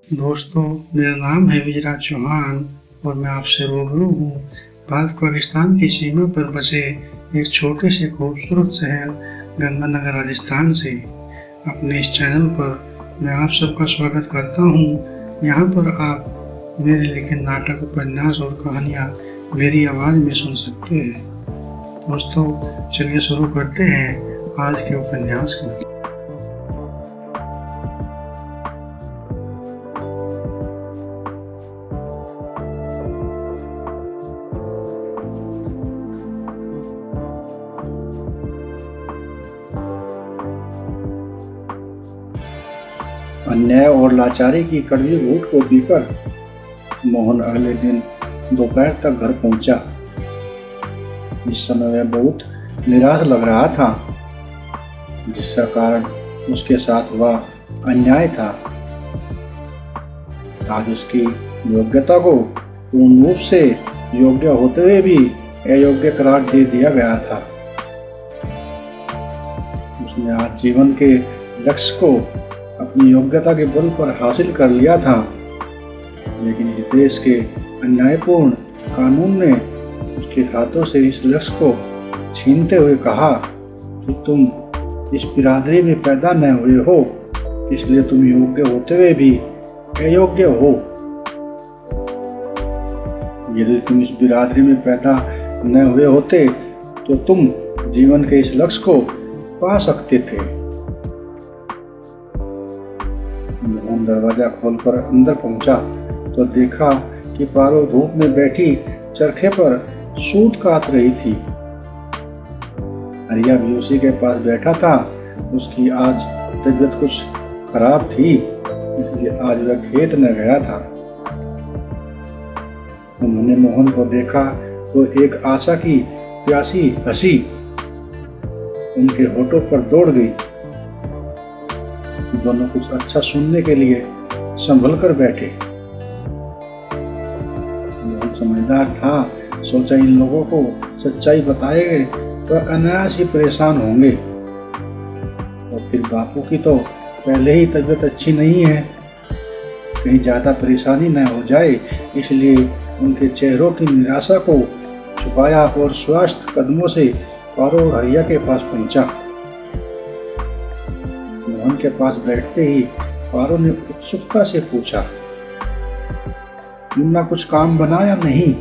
दोस्तों, मेरा नाम है विजयराज चौहान और मैं आपसे रूबरू हूँ भारत-पाकिस्तान की सीमा पर बसे एक छोटे से खूबसूरत शहर गंगानगर, राजस्थान से। अपने इस चैनल पर मैं आप सबका स्वागत करता हूँ। यहाँ पर आप मेरे लिखे नाटक, उपन्यास और कहानियाँ मेरी आवाज़ में सुन सकते हैं। दोस्तों, चलिए शुरू करते हैं आज के उपन्यास को। अन्याय और लाचारी की कड़वी घूंट को पीकर मोहन अगले दिन दोपहर तक घर पहुंचा। इस समय वह बहुत निराश लग रहा था, जिसका कारण उसके साथ हुआ अन्याय था। आज उसकी योग्यता को पूर्ण रूप से योग्य होते हुए भी अयोग्य करार दे दिया गया था। उसने आज जीवन के लक्ष्य को अपनी योग्यता के बल पर हासिल कर लिया था, लेकिन इस देश के अन्यायपूर्ण कानून ने उसके हाथों से इस लक्ष्य को छीनते हुए कहा कि तुम इस बिरादरी में पैदा न हुए हो, इसलिए तुम योग्य होते हुए भी अयोग्य हो। यदि तुम इस बिरादरी में पैदा न हुए होते तो तुम जीवन के इस लक्ष्य को पा सकते थे। मोहन दरवाजा खोलकर अंदर पहुंचा तो देखा कि पारो धूप में बैठी चरखे पर सूत काट रही थी। हरिया भी उसी के पास बैठा था। उसकी आज तबीयत कुछ खराब थी, इसलिए आज वह खेत न गया था। उन्होंने मोहन को देखा तो एक आशा की प्यासी हंसी उनके होठों पर दौड़ गई। दोनों कुछ अच्छा सुनने के लिए संभल कर बैठे। मोहन समझदार था, सोचा इन लोगों को सच्चाई बताएंगे तो अनायास ही परेशान होंगे। और फिर बापू की तो पहले ही तबीयत अच्छी नहीं है, कहीं ज़्यादा परेशानी न हो जाए, इसलिए उनके चेहरों की निराशा को छुपाया और स्वास्थ्य कदमों से पारो और हरिया के पास पहुंचा। मोहन के पास बैठते ही पारो ने उत्सुकता से पूछा, मुन्ना कुछ काम बना या नहीं?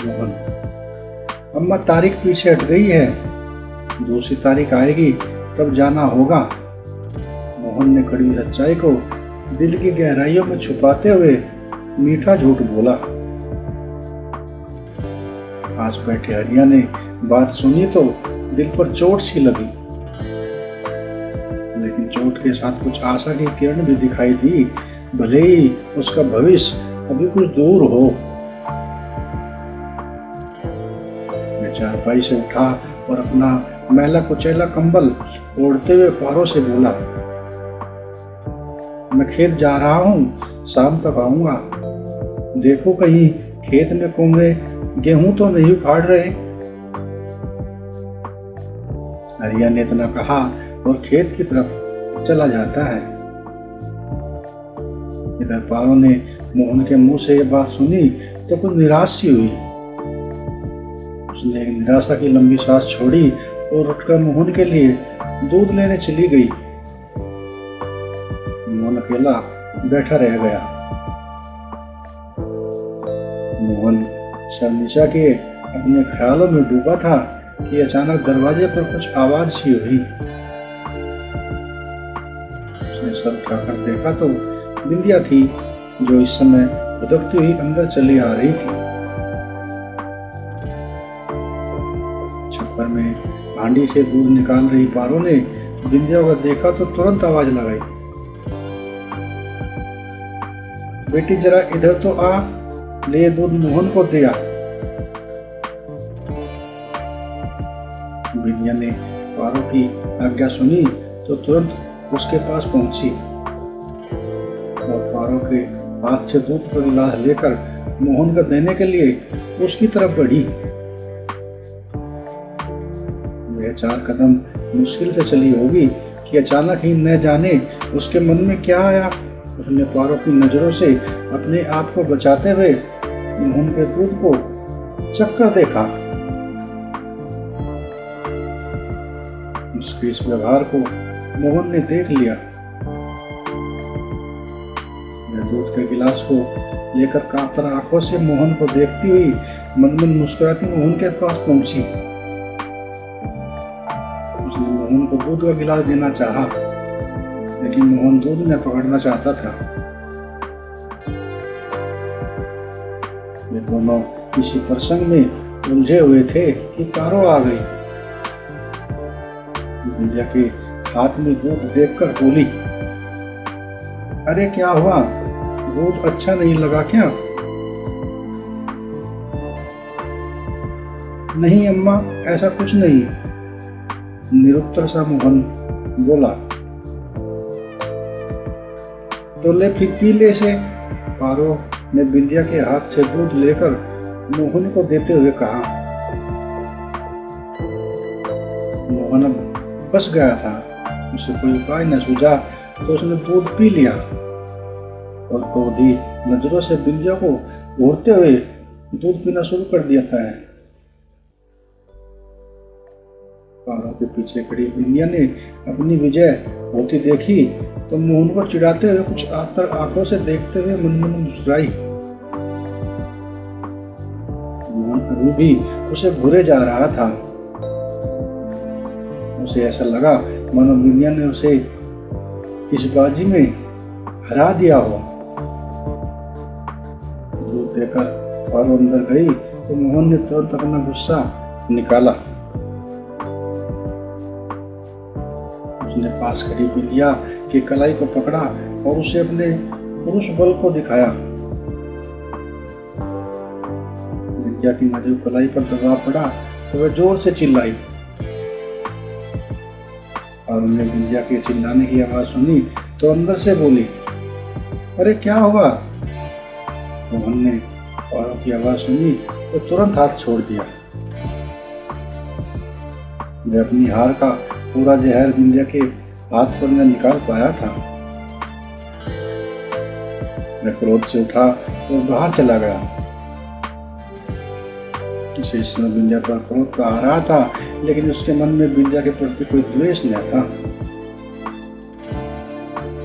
मोहन, अम्मा तारीख पीछे हट गई है, दूसरी तारीख आएगी तब जाना होगा। मोहन ने कड़वी सच्चाई को दिल की गहराइयों में छुपाते हुए मीठा झूठ बोला। पास बैठे हरिया ने बात सुनी तो दिल पर चोट सी लगी, लेकिन चोट के साथ कुछ आशा की किरण भी दिखाई दी, भले ही उसका भविष्य अभी कुछ दूर हो। वह चारपाई से उठा और अपना मैला कुचैला कंबल ओढ़ते हुए पारो से बोला, मैं खेत जा रहा हूँ, शाम तक आऊंगा। देखो कहीं खेत में कोंगे गेहूं तो नहीं उखाड़ रहे। हरिया ने इतना कहा और खेत की तरफ चला जाता है। इधर पारो ने मोहन के मुंह से यह बात सुनी तो कुछ निराश सी हुई। उसने एक निराशा की लंबी सांस छोड़ी और उठकर मोहन के लिए दूध लेने चली गई। मोहन अकेला बैठा रह गया। मोहन सर नीचा के अपने ख्यालों में डूबा था कि अचानक दरवाजे पर कुछ आवाज सी हुई। उसने सर उठाकर देखा तो बिंदिया थी, जो इस समय उदकती हुई अंदर चली आ रही थी। छप्पर में हांडी से दूध निकाल रही पारो ने बिंदिया को देखा तो तुरंत आवाज लगाई, बेटी जरा इधर तो आ, ले दूध मोहन को दिया। बिंदिया ने पारो की आज्ञा सुनी तो तुरंत उसके पास पहुंची और पारो के हाथ से दूध का गिलास लेकर मोहन को देने के लिए उसकी तरफ बढ़ी। वह 4 कदम मुश्किल से चली होगी कि अचानक ही न जाने उसके मन में क्या आया। उसने पारो की नजरों से अपने आप को बचाते हुए मोहन के दूध को चक्कर देखा। उसके इस व्यवहार को मोहन ने देख लिया। वह दूध के गिलास को लेकर कांपतर आंखों से मोहन को देखती हुई मन मन मुस्कुराती मोहन के पास पहुंची। उसने मोहन को दूध का गिलास देना चाहा, लेकिन मोहन दूध न पकड़ना चाहता था। वे दोनों किसी प्रसंग में उलझे हुए थे कि पारो आ गई। बिंदिया के हाथ में दूध देखकर बोली, अरे क्या हुआ, दूध अच्छा नहीं लगा क्या? नहीं अम्मा, ऐसा कुछ नहीं, निरुत्तर सा मोहन बोला। तो ले फिर पी ले से, पारो ने बिंदिया के हाथ से दूध लेकर मोहन को देते हुए कहा। मोहन अब फंस गया था, उसे कोई उपाय न सूझा तो उसने दूध पी लिया और क्रोधी नजरों से बिंदिया को घूरते हुए दूध पीना शुरू कर दिया था। पारो के पीछे खड़ी बिंदिया ने अपनी विजय होती देखी तो मोहन को चिढ़ाते हुए कुछ आतर आंखों से देखते हुए मन मन मुस्कुराई। मोहन अभी भी उसे घूरे जा रहा था। उसे ऐसा लगा मानो बिंदिया ने उसे इस बाजी में हरा दिया हो। दूध देकर पारो अंदर गई तो मोहन ने तुरंत अपना गुस्सा निकाला। उसने पास खड़ी बिंदिया की कलाई को पकड़ा और उसे अपने पुरुष बल को दिखाया। बिंदिया की नजर कलाई पर दबाव पड़ा तो वह जोर से चिल्लाई और उन्हें बिंदिया के चिल्लाने की आवाज सुनी तो अंदर से बोली, अरे क्या हुआ? मोहन ने पारो की आवाज सुनी तो तुरंत हाथ छोड़ दिया। वह अपनी हार का पूरा जहर बिंदिया के हाथ पर न निकाल पाया था। वह क्रोध से उठा और बाहर चला गया। उसे इस समय बिंदिया पर क्रोध तो आ रहा था, लेकिन उसके मन में बिंदिया के प्रति कोई द्वेष न था।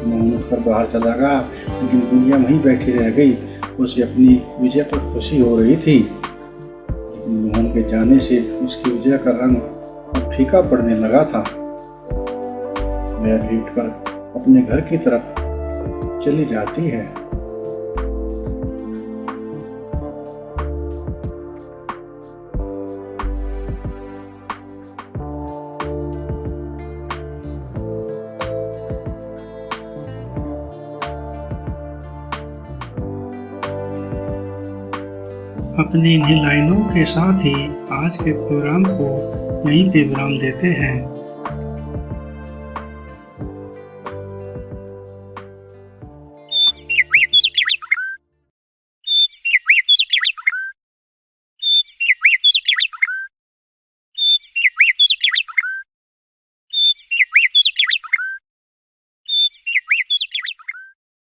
मोहन उठकर बाहर चला गया, लेकिन बिंदिया वहीं बैठी रह गई। उसे अपनी विजय पर खुशी हो रही थी, लेकिन मोहन के जाने से उसकी विजय का रंग अब फीका पड़ने लगा था। वह भी उठकर अपने घर की तरफ चली जाती है। अपनी इन्हीं लाइनों के साथ ही आज के प्रोग्राम को यहीं पे विराम देते हैं।